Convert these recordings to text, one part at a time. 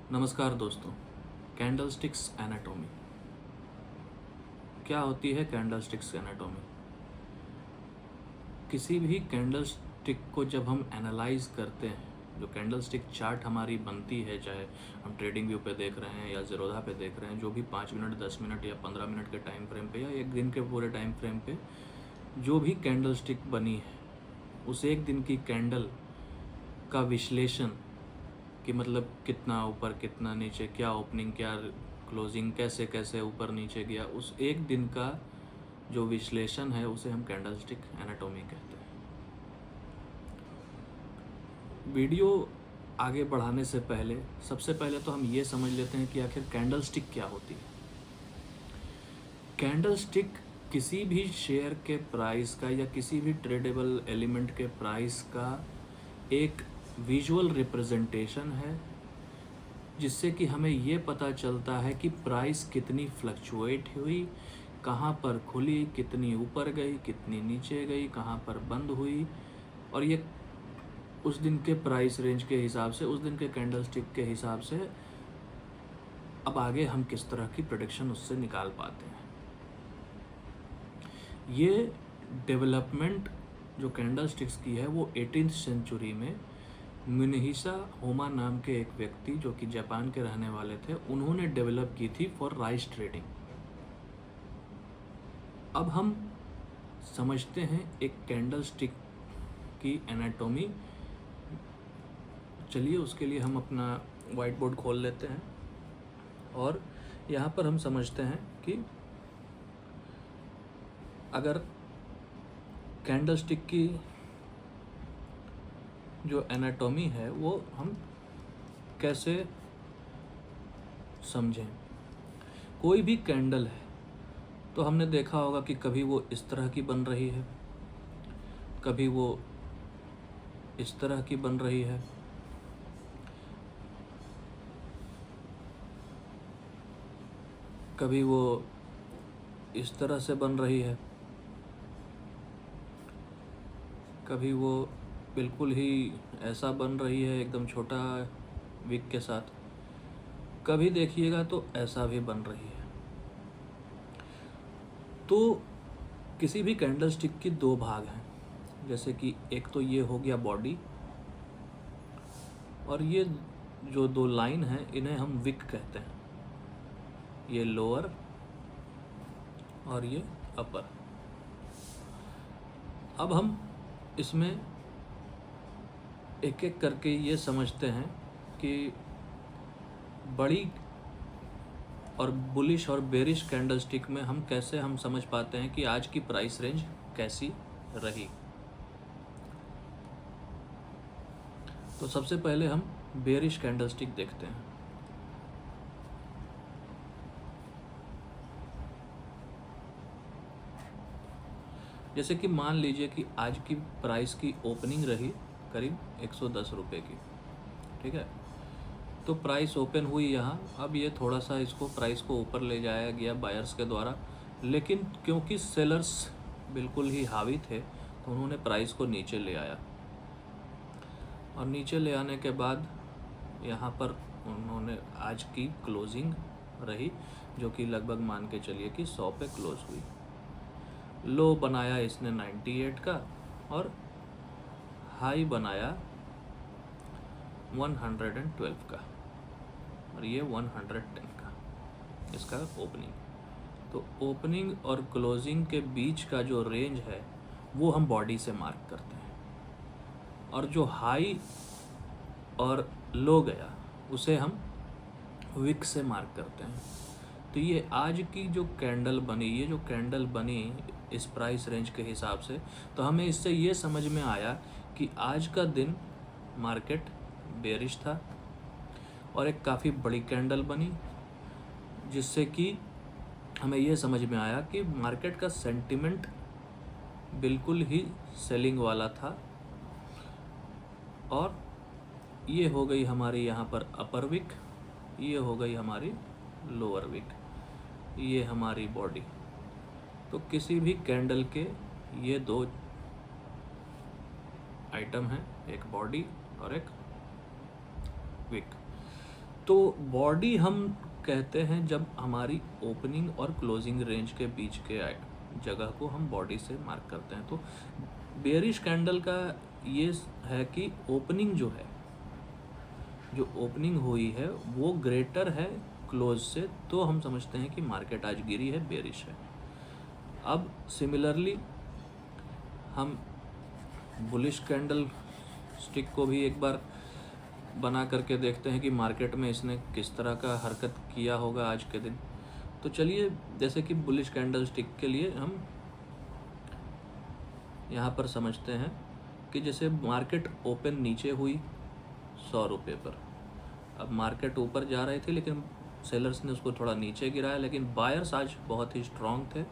नमस्कार दोस्तों। Candlesticks anatomy क्या होती है? कैंडलस्टिक्स एनाटॉमी किसी भी कैंडलस्टिक को जब हम एनालाइज करते हैं, जो कैंडलस्टिक चार्ट हमारी बनती है, चाहे हम ट्रेडिंग व्यू पे देख रहे हैं या ज़ीरोधा पे देख रहे हैं, जो भी 5 मिनट 10 मिनट या 15 मिनट के टाइम फ्रेम पे या एक दिन के पूरे टाइम फ्रेम पे जो भी कैंडलस्टिक बनी है, उस एक दिन की कैंडल का विश्लेषण कि मतलब कितना ऊपर कितना नीचे, क्या ओपनिंग क्या क्लोजिंग, कैसे कैसे ऊपर नीचे गया, उस एक दिन का जो विश्लेषण है उसे हम कैंडलस्टिक एनाटॉमी कहते हैं। वीडियो आगे बढ़ाने से पहले सबसे पहले तो हम ये समझ लेते हैं कि आखिर कैंडलस्टिक क्या होती है। कैंडलस्टिक किसी भी शेयर के प्राइस का या किसी भी ट्रेडेबल एलिमेंट के प्राइस का एक विजुअल रिप्रेजेंटेशन है, जिससे कि हमें ये पता चलता है कि प्राइस कितनी फ्लक्चुएट हुई, कहाँ पर खुली, कितनी ऊपर गई, कितनी नीचे गई, कहाँ पर बंद हुई, और ये उस दिन के प्राइस रेंज के हिसाब से, उस दिन के कैंडलस्टिक के हिसाब से अब आगे हम किस तरह की प्रेडिक्शन उससे निकाल पाते हैं। ये डेवलपमेंट जो कैंडलस्टिक्स की है वो 18th सेंचुरी में मिनहिसा होमा नाम के एक व्यक्ति जो कि जापान के रहने वाले थे, उन्होंने डेवलप की थी फॉर राइस ट्रेडिंग। अब हम समझते हैं एक कैंडलस्टिक की एनाटॉमी। चलिए उसके लिए हम अपना वाइट बोर्ड खोल लेते हैं और यहाँ पर हम समझते हैं कि अगर कैंडलस्टिक की जो एनाटॉमी है वो हम कैसे समझें। कोई भी कैंडल है तो हमने देखा होगा कि कभी वो इस तरह की बन रही है, कभी वो इस तरह की बन रही है, कभी वो इस तरह से बन रही है, कभी वो बिल्कुल ही ऐसा बन रही है एकदम छोटा विक के साथ, कभी देखिएगा तो ऐसा भी बन रही है। तो किसी भी कैंडलस्टिक की दो भाग हैं, जैसे कि एक तो ये हो गया बॉडी, और ये जो दो लाइन हैं इन्हें हम विक कहते हैं, ये लोअर और ये अपर। अब हम इसमें एक एक करके ये समझते हैं कि बड़ी और बुलिश और बेरिश कैंडलस्टिक में हम कैसे समझ पाते हैं कि आज की प्राइस रेंज कैसी रही। तो सबसे पहले हम बेरिश कैंडलस्टिक देखते हैं। जैसे कि मान लीजिए कि आज की प्राइस की ओपनिंग रही करीब 110 रुपये की, ठीक है। तो प्राइस ओपन हुई यहाँ, अब ये थोड़ा सा इसको प्राइस को ऊपर ले जाया गया बायर्स के द्वारा, लेकिन क्योंकि सेलर्स बिल्कुल ही हावी थे तो उन्होंने प्राइस को नीचे ले आया, और नीचे ले आने के बाद यहाँ पर उन्होंने आज की क्लोजिंग रही जो कि लगभग मान के चलिए कि 100 पे क्लोज हुई। लो बनाया इसने 98 का और हाई बनाया 112 का, और ये 110 का इसका ओपनिंग। तो ओपनिंग और क्लोजिंग के बीच का जो रेंज है वो हम बॉडी से मार्क करते हैं, और जो हाई और लो गया उसे हम विक से मार्क करते हैं। तो ये आज की जो कैंडल बनी, ये जो कैंडल बनी इस प्राइस रेंज के हिसाब से, तो हमें इससे ये समझ में आया कि आज का दिन मार्केट बेरिश था और एक काफ़ी बड़ी कैंडल बनी, जिससे कि हमें ये समझ में आया कि मार्केट का सेंटिमेंट बिल्कुल ही सेलिंग वाला था। और ये हो गई हमारी यहाँ पर अपर विक, ये हो गई हमारी लोअर विक, ये हमारी बॉडी। तो किसी भी कैंडल के ये दो आइटम हैं, एक बॉडी और एक विक। तो बॉडी हम कहते हैं जब हमारी ओपनिंग और क्लोजिंग रेंज के बीच के जगह को हम बॉडी से मार्क करते हैं। तो बेयरिश कैंडल का ये है कि ओपनिंग जो है, जो ओपनिंग हुई है वो ग्रेटर है क्लोज से, तो हम समझते हैं कि मार्केट आज गिरी है, बेयरिश है। अब सिमिलरली हम बुलिश कैंडल स्टिक को भी एक बार बना करके देखते हैं कि मार्केट में इसने किस तरह का हरकत किया होगा आज के दिन। तो चलिए, जैसे कि बुलिश कैंडल स्टिक के लिए हम यहाँ पर समझते हैं कि जैसे मार्केट ओपन नीचे हुई 100 रुपये पर, अब मार्केट ऊपर जा रही थी लेकिन सेलर्स ने उसको थोड़ा नीचे गिराया, लेकिन बायर्स आज बहुत ही स्ट्रॉन्ग थे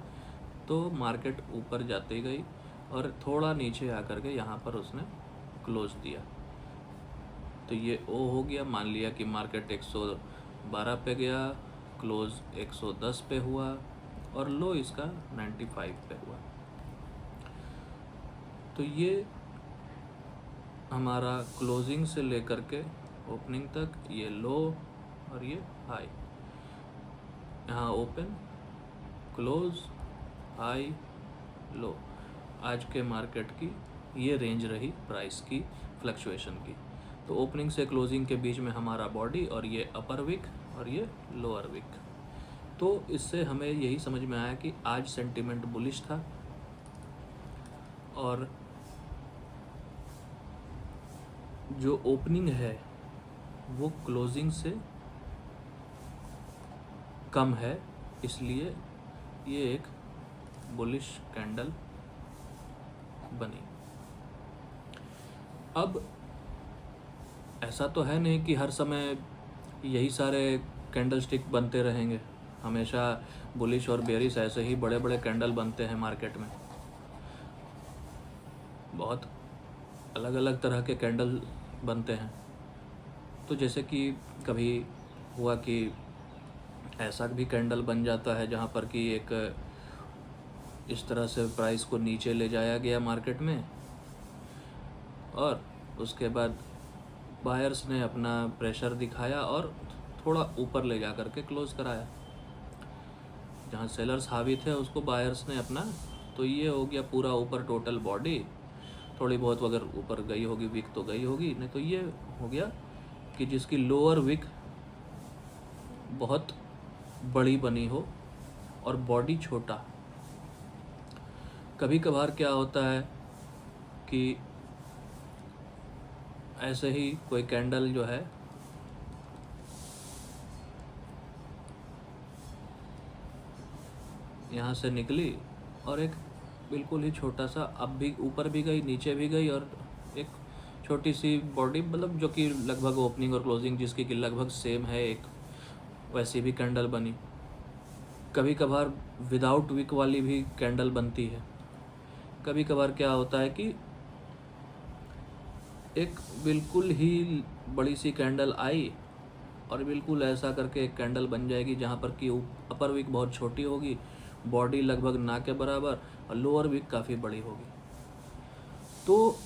तो मार्केट ऊपर जाती गई और थोड़ा नीचे आकर के यहाँ पर उसने क्लोज दिया। तो ये ओ हो गया। मान लिया कि मार्केट 112 पे गया, क्लोज 110 पे हुआ और लो इसका 95 पे हुआ। तो ये हमारा क्लोजिंग से लेकर के ओपनिंग तक, ये लो और ये हाई। यहाँ ओपन, क्लोज, हाई, लो, आज के मार्केट की ये रेंज रही प्राइस की फ्लक्चुएशन की। तो ओपनिंग से क्लोजिंग के बीच में हमारा बॉडी और ये अपर विक और ये लोअर विक। तो इससे हमें यही समझ में आया कि आज सेंटिमेंट बुलिश था और जो ओपनिंग है वो क्लोजिंग से कम है, इसलिए ये एक बुलिश कैंडल बनी। अब ऐसा तो है नहीं कि हर समय यही सारे कैंडल स्टिक बनते रहेंगे, हमेशा बुलिश और बेयरिश ऐसे ही बड़े बड़े कैंडल बनते हैं मार्केट में। बहुत अलग अलग तरह के कैंडल बनते हैं। तो जैसे कि कभी हुआ कि ऐसा भी कैंडल बन जाता है जहाँ पर कि एक इस तरह से प्राइस को नीचे ले जाया गया मार्केट में और उसके बाद बायर्स ने अपना प्रेशर दिखाया और थोड़ा ऊपर ले जा कर के क्लोज कराया। जहाँ सेलर्स हावी थे उसको बायर्स ने अपना, तो ये हो गया पूरा ऊपर टोटल बॉडी, थोड़ी बहुत अगर ऊपर गई होगी विक तो गई होगी, नहीं तो ये हो गया कि जिसकी लोअर विक बहुत बड़ी बनी हो और बॉडी छोटा। कभी कभार क्या होता है कि ऐसे ही कोई कैंडल जो है यहाँ से निकली और एक बिल्कुल ही छोटा सा, अब भी ऊपर भी गई नीचे भी गई और एक छोटी सी बॉडी, मतलब जो कि लगभग ओपनिंग और क्लोजिंग जिसकी कि लगभग सेम है, एक वैसी भी कैंडल बनी। कभी कभार विदाउट विक वाली भी कैंडल बनती है। कभी कभार क्या होता है कि एक बिल्कुल ही बड़ी सी कैंडल आई और बिल्कुल ऐसा करके एक कैंडल बन जाएगी जहाँ पर कि अपर विक बहुत छोटी होगी, बॉडी लगभग ना के बराबर और लोअर विक काफ़ी बड़ी होगी। तो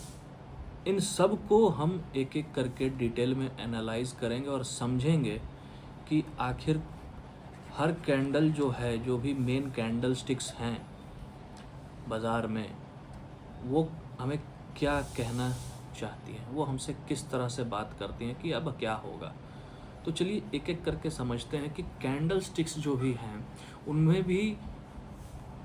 इन सब को हम एक एक करके डिटेल में एनालाइज करेंगे और समझेंगे कि आखिर हर कैंडल जो है, जो भी मेन कैंडल स्टिक्स हैं बाज़ार में, वो हमें क्या कहना चाहती हैं, वो हमसे किस तरह से बात करती हैं कि अब क्या होगा। तो चलिए एक एक करके समझते हैं कि कैंडल स्टिक्स जो भी हैं उनमें भी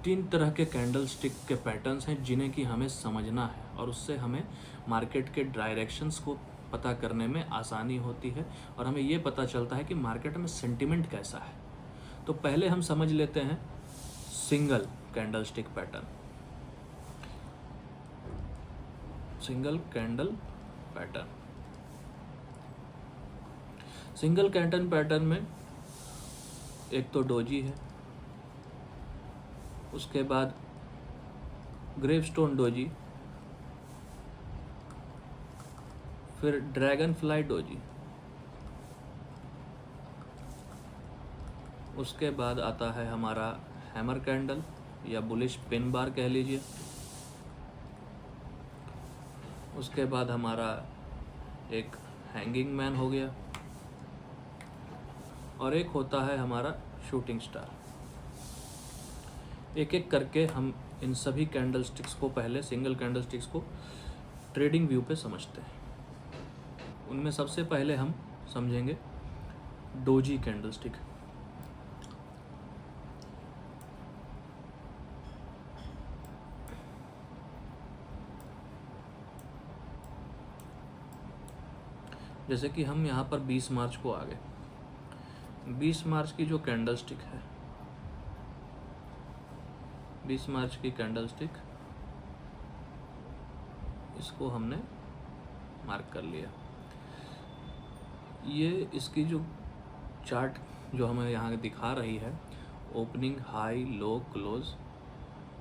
3 तरह के कैंडल स्टिक के पैटर्न्स हैं जिन्हें कि हमें समझना है और उससे हमें मार्केट के डायरेक्शंस को पता करने में आसानी होती है और हमें ये पता चलता है कि मार्केट में सेंटिमेंट कैसा है। तो पहले हम समझ लेते हैं single candle stick pattern. Single candle pattern, single candle pattern में एक तो डोजी है, उसके बाद ग्रेवस्टोन डोजी, फिर ड्रैगन फ्लाई डोजी, उसके बाद आता है हमारा हैमर कैंडल या बुलिश पिन बार कह लीजिए, उसके बाद हमारा एक हैंगिंग मैन हो गया, और एक होता है हमारा शूटिंग स्टार। एक एक करके हम इन सभी कैंडल स्टिक्स को, पहले सिंगल कैंडल स्टिक्स को ट्रेडिंग व्यू पे समझते हैं। उनमें सबसे पहले हम समझेंगे डोजी कैंडल स्टिक। जैसे कि हम यहाँ पर 20 मार्च को आ गए। 20 मार्च की जो कैंडल स्टिक है, 20 मार्च की कैंडल स्टिक, इसको हमने मार्क कर लिया। ये इसकी जो चार्ट जो हमें यहाँ दिखा रही है, ओपनिंग, हाई, लो, क्लोज,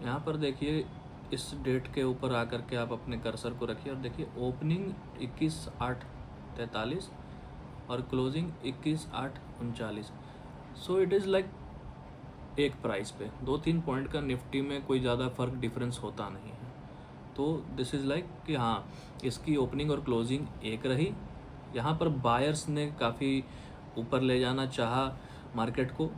यहाँ पर देखिए इस डेट के ऊपर आकर के आप अपने कर्सर को रखिए और देखिए ओपनिंग 21/8-43 और closing 21/8-39। So it is like एक प्राइस पे 2-3 पॉइंट का निफ्टी में कोई ज़्यादा फ़र्क डिफरेंस होता नहीं है। तो दिस इज़ लाइक कि हाँ, इसकी ओपनिंग और क्लोजिंग एक रही। यहाँ पर बायर्स ने काफ़ी ऊपर ले जाना चाहा मार्केट को,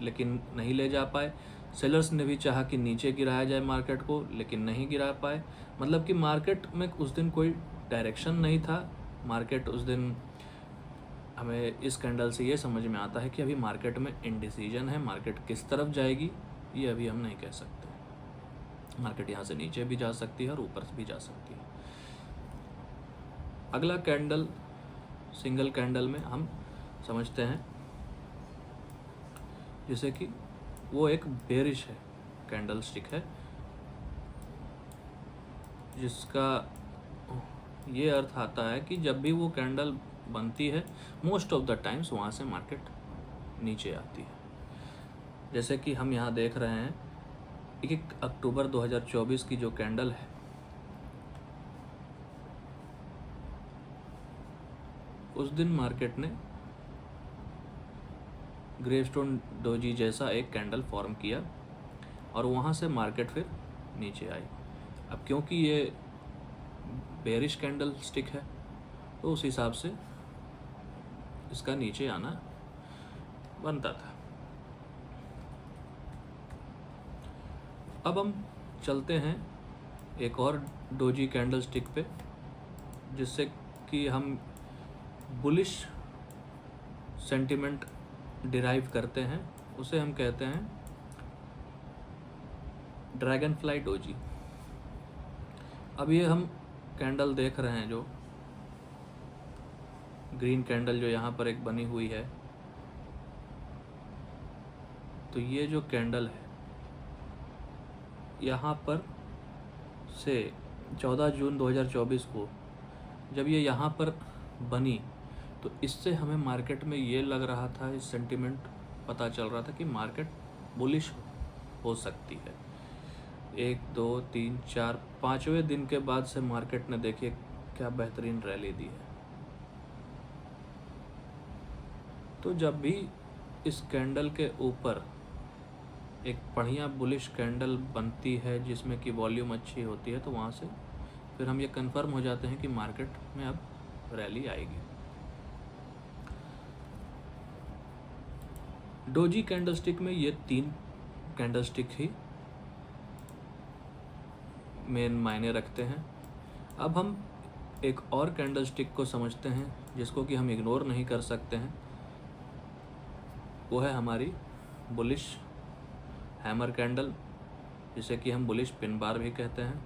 लेकिन नहीं ले जा पाए। सेलर्स ने भी चाहा कि नीचे गिराया जाए मार्केट को, लेकिन नहीं गिरा पाए। मतलब कि मार्केट में उस दिन कोई डायरेक्शन नहीं था। मार्केट उस दिन, हमें इस कैंडल से ये समझ में आता है कि अभी मार्केट में इंडिसीजन है। मार्केट किस तरफ जाएगी ये अभी हम नहीं कह सकते। मार्केट यहाँ से नीचे भी जा सकती है और ऊपर भी जा सकती है। अगला कैंडल, सिंगल कैंडल में हम समझते हैं जैसे कि वो एक बेरिश है, कैंडल स्टिक है, जिसका ये अर्थ आता है कि जब भी वो कैंडल बनती है, मोस्ट ऑफ द टाइम्स वहाँ से मार्केट नीचे आती है। जैसे कि हम यहाँ देख रहे हैं 1 अक्टूबर 2024 की जो कैंडल है, उस दिन मार्केट ने ग्रेवस्टोन डोजी जैसा एक कैंडल फॉर्म किया और वहाँ से मार्केट फिर नीचे आई। अब क्योंकि ये बेरिश कैंडल स्टिक है तो उस हिसाब से इसका नीचे आना बनता था। अब हम चलते हैं एक और डोजी कैंडल स्टिक पे, जिससे कि हम बुलिश सेंटिमेंट डिराइव करते हैं। उसे हम कहते हैं ड्रैगन फ्लाई डोजी। अब ये हम कैंडल देख रहे हैं, जो ग्रीन कैंडल जो यहाँ पर एक बनी हुई है, तो ये जो कैंडल है यहाँ पर से 14 जून 2024 को जब ये यहाँ पर बनी, तो इससे हमें मार्केट में ये लग रहा था, इस सेंटिमेंट पता चल रहा था कि मार्केट बुलिश हो सकती है। 1, 2, 3, 4, 5वें दिन के बाद से मार्केट ने देखिए क्या बेहतरीन रैली दी है। तो जब भी इस कैंडल के ऊपर एक बढ़िया बुलिश कैंडल बनती है जिसमें कि वॉल्यूम अच्छी होती है, तो वहाँ से फिर हम ये कंफर्म हो जाते हैं कि मार्केट में अब रैली आएगी। डोजी कैंडलस्टिक में ये 3 कैंडलस्टिक ही मेन मायने रखते हैं। अब हम एक और कैंडलस्टिक को समझते हैं जिसको कि हम इग्नोर नहीं कर सकते हैं। वो है हमारी बुलिश हैमर कैंडल, जिसे कि हम बुलिश पिन बार भी कहते हैं।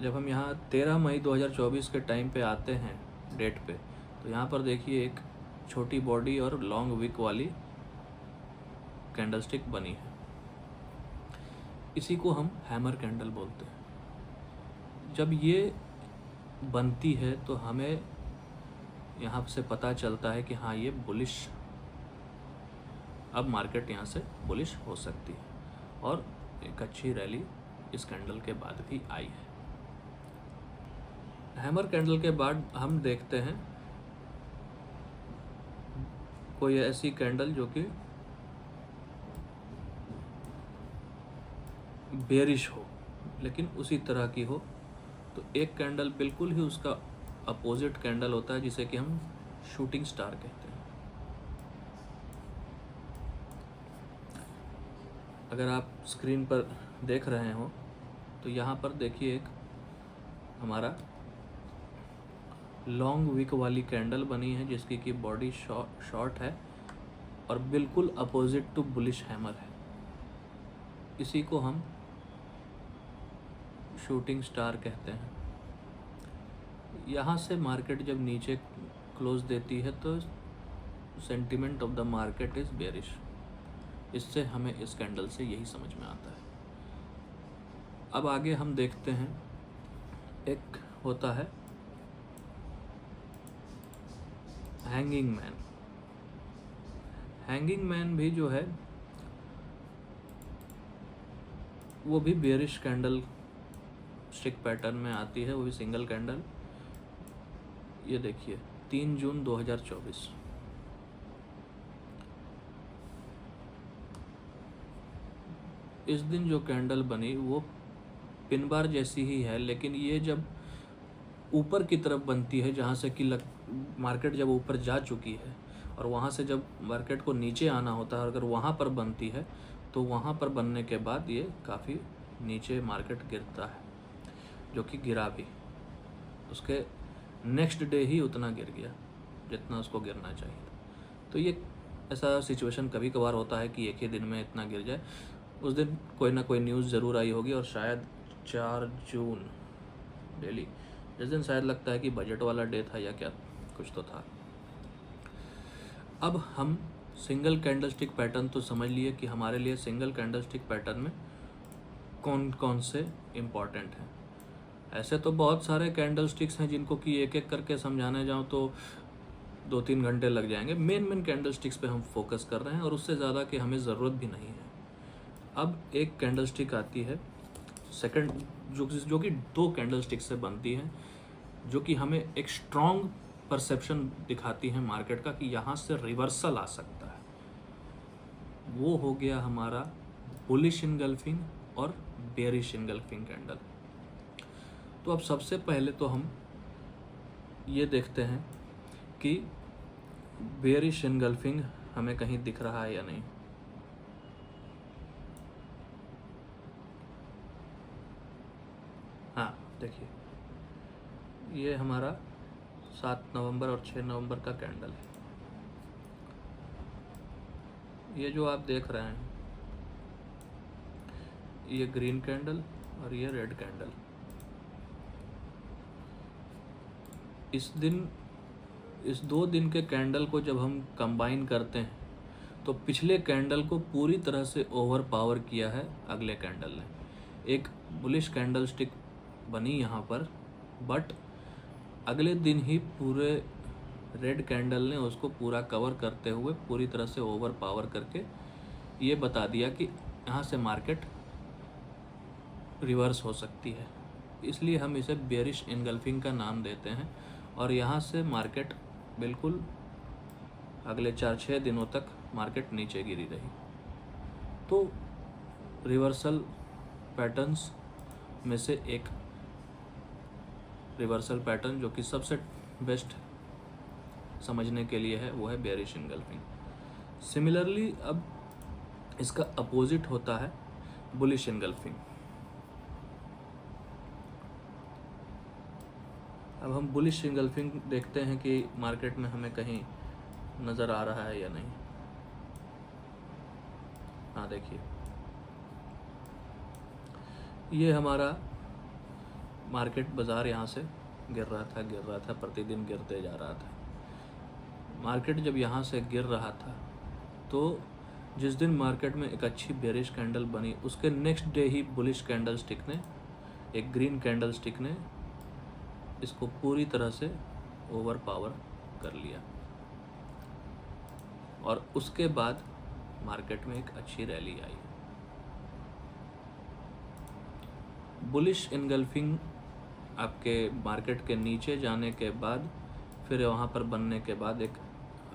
जब हम यहाँ 13 मई 2024 के टाइम पे आते हैं डेट पे, तो यहाँ पर देखिए एक छोटी बॉडी और लॉन्ग विक वाली कैंडलस्टिक बनी है। इसी को हम हैमर कैंडल बोलते हैं। जब ये बनती है तो हमें यहाँ से पता चलता है कि हाँ, ये बुलिश, अब मार्केट यहाँ से बुलिश हो सकती है और एक अच्छी रैली इस कैंडल के बाद भी आई है। हैमर कैंडल के बाद हम देखते हैं कोई ऐसी कैंडल जो कि बेरिश हो, लेकिन उसी तरह की हो। तो एक कैंडल बिल्कुल ही उसका अपोजिट कैंडल होता है जिसे कि हम शूटिंग स्टार कहते हैं। अगर आप स्क्रीन पर देख रहे हो तो यहाँ पर देखिए एक हमारा लॉन्ग विक वाली कैंडल बनी है जिसकी की बॉडी शॉर्ट है और बिल्कुल अपोजिट टू बुलिश हैमर है। इसी को हम शूटिंग स्टार कहते हैं। यहाँ से मार्केट जब नीचे क्लोज देती है तो sentiment of the market is bearish. इससे हमें इस कैंडल से यही समझ में आता है। अब आगे हम देखते हैं, एक होता है हैंगिंग मैन। हैंगिंग मैन भी जो है वो भी बेरिश कैंडल स्टिक पैटर्न में आती है, वो भी सिंगल कैंडल। ये देखिए 3 जून 2024। इस दिन जो कैंडल बनी वो पिन बार जैसी ही है, लेकिन ये जब ऊपर की तरफ बनती है जहाँ से कि मार्केट जब ऊपर जा चुकी है और वहाँ से जब मार्केट को नीचे आना होता है, अगर वहाँ पर बनती है तो वहाँ पर बनने के बाद ये काफ़ी नीचे मार्केट गिरता है, जो कि गिरा भी। उसके नेक्स्ट डे ही उतना गिर गया जितना उसको गिरना चाहिए। तो ये ऐसा सिचुएशन कभी कभार होता है कि एक ही दिन में इतना गिर जाए। उस दिन कोई ना कोई न्यूज़ ज़रूर आई होगी, और शायद 4 जून डेली, जिस दिन शायद लगता है कि बजट वाला डे था या क्या कुछ तो था। अब हम सिंगल कैंडलस्टिक पैटर्न तो समझ लिए कि हमारे लिए सिंगल कैंडलस्टिक पैटर्न में कौन कौन से इम्पॉर्टेंट हैं। ऐसे तो बहुत सारे कैंडलस्टिक्स हैं जिनको कि एक एक करके समझाने जाऊँ तो 2-3 घंटे लग जाएंगे। मेन कैंडलस्टिक्स पे हम फोकस कर रहे हैं और उससे ज़्यादा कि हमें ज़रूरत भी नहीं है। अब एक कैंडलस्टिक आती है सेकंड, जो कि 2 कैंडलस्टिक से बनती है, जो कि हमें एक स्ट्रॉन्ग परसेप्शन दिखाती है मार्केट का कि यहाँ से रिवर्सल आ सकता है। वो हो गया हमारा बुलिश इनगल्फिंग और बेरिश इनगल्फिंग कैंडल। तो अब सबसे पहले तो हम ये देखते हैं कि बेरिश इनगल्फिंग हमें कहीं दिख रहा है या नहीं। हाँ देखिए, ये हमारा 7 नवंबर और 6 नवंबर का कैंडल है। ये जो आप देख रहे हैं ये ग्रीन कैंडल और ये रेड कैंडल। इस 2 दिन के कैंडल को जब हम कंबाइन करते हैं तो पिछले कैंडल को पूरी तरह से ओवर पावर किया है अगले कैंडल ने। एक बुलिश कैंडल स्टिक बनी यहाँ पर, बट अगले दिन ही पूरे रेड कैंडल ने उसको पूरा कवर करते हुए पूरी तरह से ओवर पावर करके ये बता दिया कि यहाँ से मार्केट रिवर्स हो सकती है। इसलिए हम इसे बेरिश इनगल्फिंग का नाम देते हैं। और यहाँ से मार्केट बिल्कुल अगले 4-6 दिनों तक मार्केट नीचे गिरी रही। तो रिवर्सल पैटर्न्स में से एक रिवर्सल पैटर्न जो कि सबसे बेस्ट समझने के लिए है वो है बेरिश इनगल्फिंग। सिमिलरली अब इसका अपोजिट होता है बुलिश इनगल्फिंग। अब हम बुलिश इनगल्फिंग देखते हैं कि मार्केट में हमें कहीं नज़र आ रहा है या नहीं। हाँ देखिए, ये हमारा मार्केट बाज़ार यहाँ से गिर रहा था, प्रतिदिन गिरते जा रहा था। मार्केट जब यहाँ से गिर रहा था तो जिस दिन मार्केट में एक अच्छी बेरिश कैंडल बनी उसके नेक्स्ट डे ही बुलिश कैंडल स्टिक ने, एक ग्रीन कैंडल स्टिक ने इसको पूरी तरह से ओवर पावर कर लिया और उसके बाद मार्केट में एक अच्छी रैली आई। बुलिश इनगल्फिंग आपके मार्केट के नीचे जाने के बाद फिर वहाँ पर बनने के बाद एक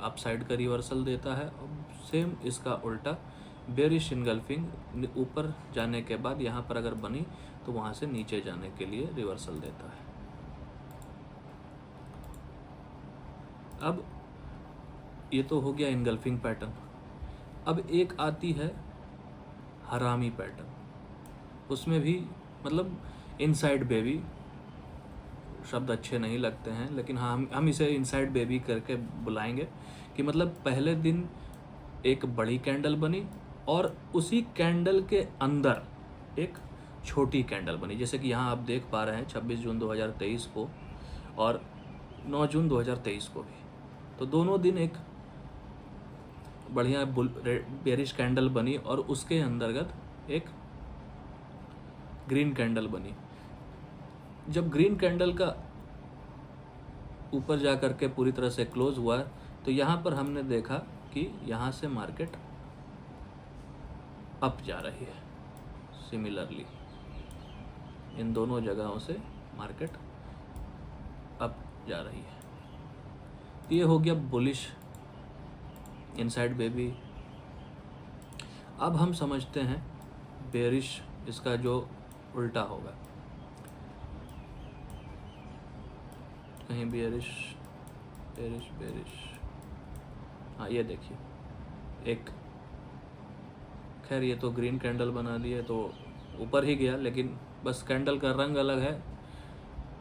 अपसाइड का रिवर्सल देता है। सेम इसका उल्टा बेरिश इनगल्फिंग ऊपर जाने के बाद यहाँ पर अगर बनी तो वहाँ से नीचे जाने के लिए रिवर्सल देता है। अब ये तो हो गया इनगल्फिंग पैटर्न। अब एक आती है हरामी पैटर्न, उसमें भी मतलब इनसाइड बेबी शब्द अच्छे नहीं लगते हैं, लेकिन हाँ हम इसे इनसाइड बेबी करके बुलाएंगे कि मतलब पहले दिन एक बड़ी कैंडल बनी और उसी कैंडल के अंदर एक छोटी कैंडल बनी, जैसे कि यहाँ आप देख पा रहे हैं 26 जून 2023 को और 9 जून 2023 को भी। तो दोनों दिन एक बढ़िया बेरिश कैंडल बनी और उसके अंतर्गत एक ग्रीन कैंडल बनी। जब ग्रीन कैंडल का ऊपर जा कर के पूरी तरह से क्लोज हुआ तो यहाँ पर हमने देखा कि यहाँ से मार्केट अप जा रही है। सिमिलरली इन दोनों जगहों से मार्केट अप जा रही है। ये हो गया बुलिश इनसाइड बेबी। अब हम समझते हैं बेरिश, इसका जो उल्टा होगा। कहीं बेरिश बेरिश बेरिश, हाँ ये देखिए एक, खैर ये तो ग्रीन कैंडल बना दिए तो ऊपर ही गया, लेकिन बस कैंडल का रंग अलग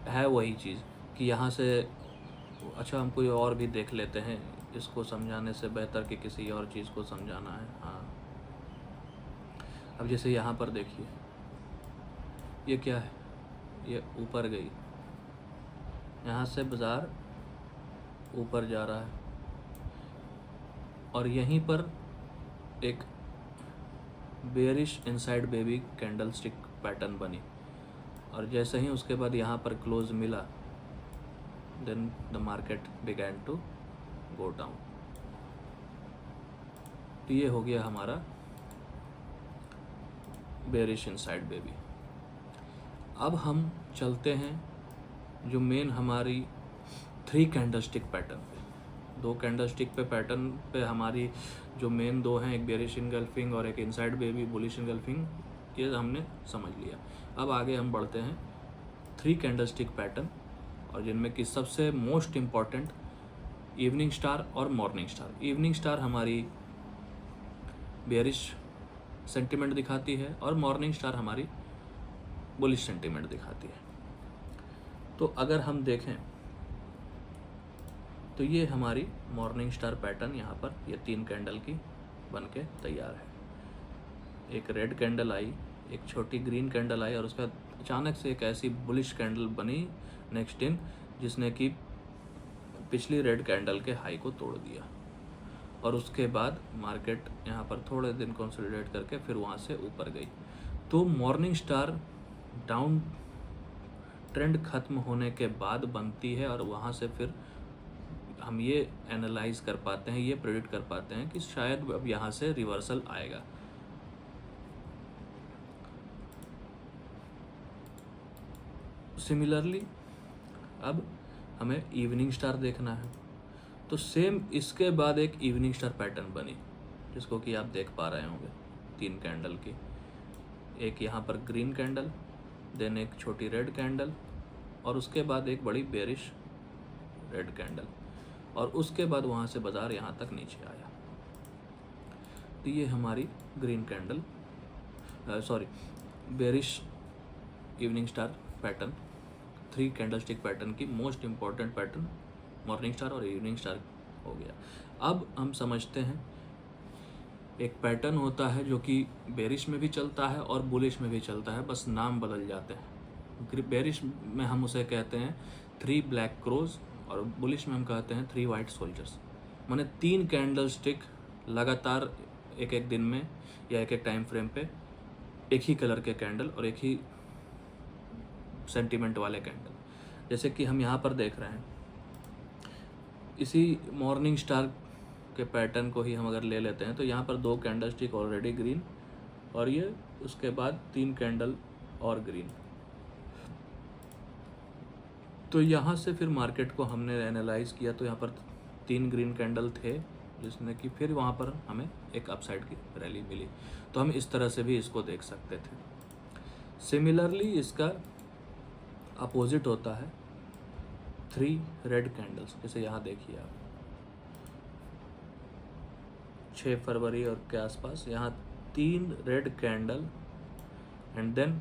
है वही चीज़ कि यहाँ से। अच्छा हम कोई और भी देख लेते हैं, इसको समझाने से बेहतर कि किसी और चीज़ को समझाना है। हाँ अब जैसे यहाँ पर देखिए ये क्या है, ये ऊपर गई, यहाँ से बाज़ार ऊपर जा रहा है और यहीं पर एक bearish inside baby candle stick pattern बनी और जैसे ही उसके बाद यहाँ पर क्लोज मिला then the market began to go down. तो ये हो गया हमारा बेरिश इनसाइड बेबी। अब हम चलते हैं जो मेन हमारी 3 कैंडलस्टिक पैटर्न पे। 2 कैंडलस्टिक पे पैटर्न पे हमारी जो मेन 2 हैं, एक बेरिश इनगल्फिंग और एक इनसाइड बेबी बुलिश इनगल्फिंग, ये हमने समझ लिया। अब आगे हम बढ़ते हैं 3 कैंडलस्टिक पैटर्न, और जिनमें कि सबसे मोस्ट इम्पॉर्टेंट इवनिंग स्टार और मॉर्निंग स्टार। इवनिंग स्टार हमारी बेरिश सेंटिमेंट दिखाती है और मॉर्निंग स्टार हमारी बुलिश सेंटिमेंट दिखाती है। तो अगर हम देखें तो ये हमारी मॉर्निंग स्टार पैटर्न यहाँ पर ये 3 कैंडल की बन के तैयार है। एक रेड कैंडल आई, एक छोटी ग्रीन कैंडल आई और उसका अचानक से एक ऐसी बुलिश कैंडल बनी नेक्स्ट दिन जिसने कि पिछली रेड कैंडल के हाई को तोड़ दिया और उसके बाद मार्केट यहाँ पर थोड़े दिन कंसोलिडेट करके फिर वहाँ से ऊपर गई। तो मॉर्निंग स्टार डाउन ट्रेंड ख़त्म होने के बाद बनती है और वहाँ से फिर हम ये एनालाइज कर पाते हैं, ये प्रेडिक्ट कर पाते हैं कि शायद अब यहाँ से रिवर्सल आएगा। सिमिलरली अब हमें इवनिंग स्टार देखना है, तो सेम इसके बाद एक इवनिंग स्टार पैटर्न बनी जिसको कि आप देख पा रहे होंगे 3 कैंडल की। एक यहाँ पर ग्रीन कैंडल, देन एक छोटी रेड कैंडल और उसके बाद एक बड़ी बेरिश रेड कैंडल और उसके बाद वहाँ से बाज़ार यहाँ तक नीचे आया। तो ये हमारी green candle bearish evening star pattern 3 candlestick pattern की most important pattern morning star और इवनिंग स्टार हो गया। अब हम समझते हैं एक पैटर्न होता है जो कि बेरिश में भी चलता है और बुलिश में भी चलता है, बस नाम बदल जाते हैं। बेरिश में हम उसे कहते हैं 3 ब्लैक क्रोज और बुलिश में हम कहते हैं 3 वाइट सोल्जर्स। माने 3 कैंडल स्टिक लगातार एक एक दिन में या एक एक टाइम फ्रेम पे एक ही कलर के कैंडल और एक ही सेंटीमेंट वाले कैंडल, जैसे कि हम यहाँ पर देख रहे हैं। इसी मॉर्निंग स्टार के पैटर्न को ही हम अगर ले लेते हैं तो यहाँ पर 2 कैंडल स्टिक ऑलरेडी ग्रीन और ये उसके बाद 3 कैंडल और ग्रीन। तो यहाँ से फिर मार्केट को हमने एनालाइज किया तो यहाँ पर 3 ग्रीन कैंडल थे जिसने कि फिर वहाँ पर हमें एक अपसाइड की रैली मिली। तो हम इस तरह से भी इसको देख सकते थे। सिमिलरली इसका अपोजिट होता है 3 रेड कैंडल्स, जैसे यहाँ देखिए आप 6 फरवरी और के आसपास यहाँ 3 red candle and then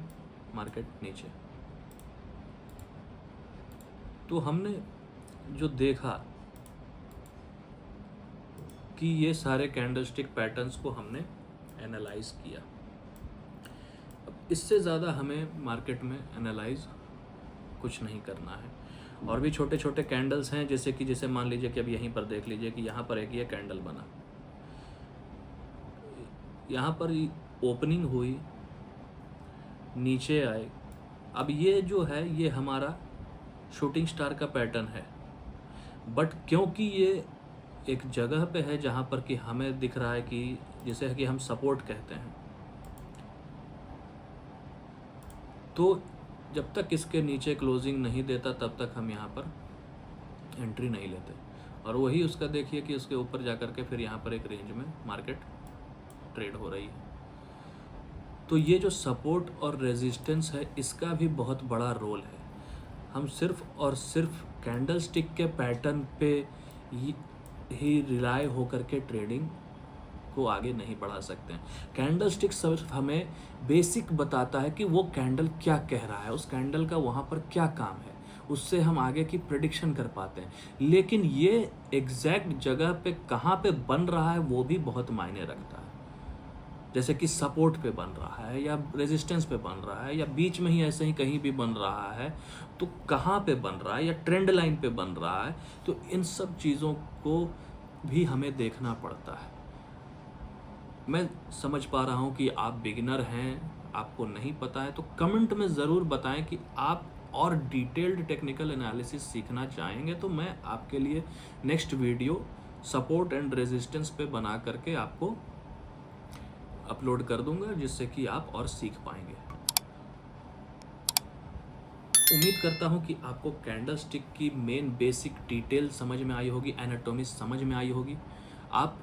market नीचे। तो हमने जो देखा कि ये सारे कैंडलस्टिक पैटर्न्स को हमने एनालाइज किया। अब इससे ज़्यादा हमें मार्केट में एनालाइज कुछ नहीं करना है। और भी छोटे छोटे कैंडल्स हैं, जैसे मान लीजिए कि अब यहीं पर देख लीजिए कि यहाँ पर एक ये कैंडल बना, यहाँ पर ओपनिंग हुई, नीचे आए। अब ये जो है ये हमारा शूटिंग स्टार का पैटर्न है, बट क्योंकि ये एक जगह पे है जहाँ पर कि हमें दिख रहा है कि जिसे कि हम सपोर्ट कहते हैं, तो जब तक इसके नीचे क्लोजिंग नहीं देता तब तक हम यहाँ पर एंट्री नहीं लेते। और वही उसका देखिए कि उसके ऊपर जाकर के फिर यहाँ पर एक रेंज में मार्केट ट्रेड हो रही है। तो ये जो सपोर्ट और रेजिस्टेंस है इसका भी बहुत बड़ा रोल है। हम सिर्फ और सिर्फ कैंडलस्टिक के पैटर्न पे ही रिलाय होकर के ट्रेडिंग को आगे नहीं बढ़ा सकते हैं। कैंडलस्टिक सिर्फ हमें बेसिक बताता है कि वो कैंडल क्या कह रहा है, उस कैंडल का वहाँ पर क्या काम है, उससे हम आगे की प्रेडिक्शन कर पाते हैं। लेकिन ये एग्जैक्ट जगह पे कहाँ पे बन रहा है वो भी बहुत मायने रखता है। जैसे कि सपोर्ट पे बन रहा है या रेजिस्टेंस पे बन रहा है या बीच में ही ऐसे ही कहीं भी बन रहा है, तो कहाँ पे बन रहा है या ट्रेंड लाइन पे बन रहा है, तो इन सब चीज़ों को भी हमें देखना पड़ता है। मैं समझ पा रहा हूँ कि आप बिगिनर हैं, आपको नहीं पता है, तो कमेंट में ज़रूर बताएं कि आप और डिटेल्ड टेक्निकल एनालिसिस सीखना चाहेंगे, तो मैं आपके लिए next video support and resistance पे बना करके आपको अपलोड कर दूंगा, जिससे कि आप और सीख पाएंगे। उम्मीद करता हूं कि आपको कैंडलस्टिक की मेन बेसिक डिटेल समझ में आई होगी, एनाटॉमी समझ में आई होगी। आप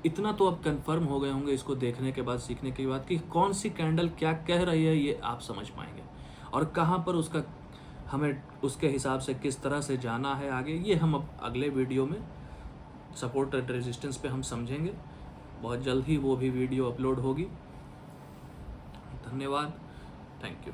इतना तो अब कंफर्म हो गए होंगे इसको देखने के बाद, सीखने के बाद, कि कौन सी कैंडल क्या कह रही है ये आप समझ पाएंगे, और कहाँ पर उसका हमें उसके हिसाब से किस तरह से जाना है आगे, ये हम अब अगले वीडियो में सपोर्ट एंड रेजिस्टेंस पे हम समझेंगे। बहुत जल्द ही वो भी वीडियो अपलोड होगी। धन्यवाद, थैंक यू।